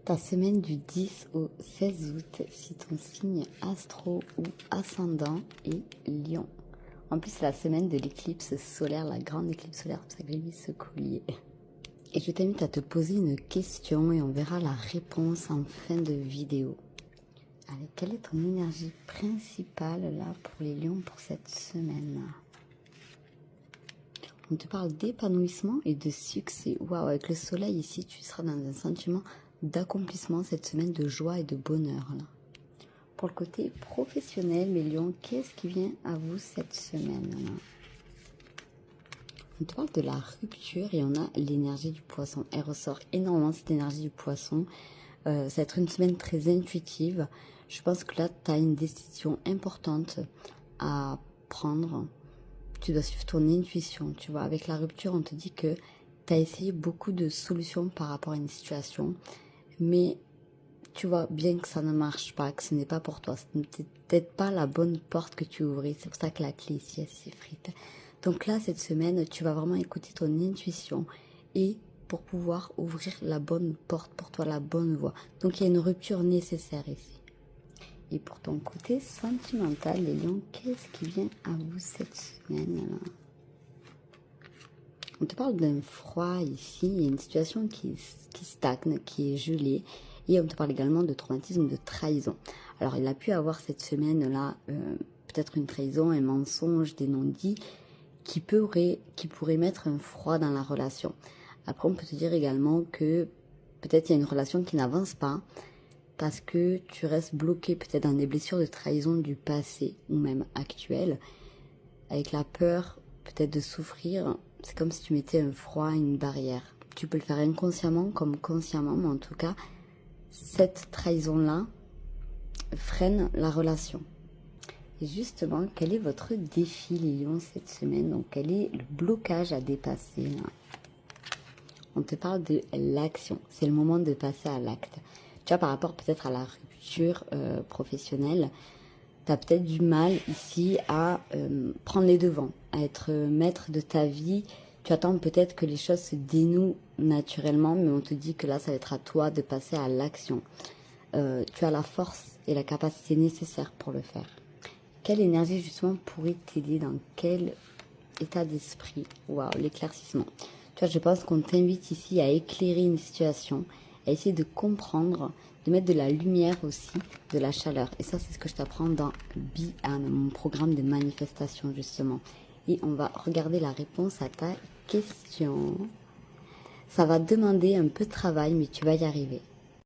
Ta semaine du 10 au 16 août, si ton signe astro ou ascendant est Lion. En plus, c'est la semaine de l'éclipse solaire, la grande éclipse solaire, pour ça que j'ai mis ce collier. Et je t'invite à te poser une question et on verra la réponse en fin de vidéo. Allez, quelle est ton énergie principale là pour les lions pour cette semaine? On te parle d'épanouissement et de succès. Waouh, avec le soleil ici, tu seras dans un sentiment d'accomplissement cette semaine, de joie et de bonheur. Là. Pour le côté professionnel, mes lions, qu'est-ce qui vient à vous cette semaine là? On te parle de la rupture et on a l'énergie du poisson. Elle ressort énormément cette énergie du poisson. Ça va être une semaine très intuitive. Je pense que là, tu as une décision importante à prendre. Tu dois suivre ton intuition, tu vois. Avec la rupture, on te dit que tu as essayé beaucoup de solutions par rapport à une situation, mais tu vois bien que ça ne marche pas, que ce n'est pas pour toi. Ce n'est peut-être pas la bonne porte que tu ouvrais. C'est pour ça que la clé ici, elle s'effrite. Donc là, cette semaine, tu vas vraiment écouter ton intuition et pour pouvoir ouvrir la bonne porte pour toi, la bonne voie. Donc il y a une rupture nécessaire ici. Et pour ton côté sentimental, les lions, qu'est-ce qui vient à vous cette semaine là? On te parle d'un froid ici, il y a une situation qui stagne, qui est gelée. Et on te parle également de traumatisme, de trahison. Alors il a pu avoir cette semaine-là peut-être une trahison, un mensonge, des non-dits qui pourrait mettre un froid dans la relation. Après on peut te dire également que peut-être il y a une relation qui n'avance pas parce que tu restes bloqué peut-être dans des blessures de trahison du passé ou même actuelles, avec la peur peut-être de souffrir. C'est comme si tu mettais un froid, une barrière. Tu peux le faire inconsciemment comme consciemment, mais en tout cas, cette trahison-là freine la relation. Et justement, quel est votre défi, les lions, cette semaine? Donc, quel est le blocage à dépasser là? On te parle de l'action. C'est le moment de passer à l'acte. Tu vois, par rapport peut-être à la rupture professionnelle, tu as peut-être du mal ici à prendre les devants, à être maître de ta vie. Tu attends peut-être que les choses se dénouent naturellement, mais on te dit que là, ça va être à toi de passer à l'action. Tu as la force et la capacité nécessaire pour le faire. Quelle énergie justement pourrait t'aider? Dans quel état d'esprit? Waouh, l'éclaircissement. Tu vois, je pense qu'on t'invite ici à éclairer une situation, à essayer de comprendre, de mettre de la lumière aussi, de la chaleur. Et ça, c'est ce que je t'apprends dans Be-An, mon programme de manifestation justement. Et on va regarder la réponse à ta question. Ça va demander un peu de travail, mais tu vas y arriver.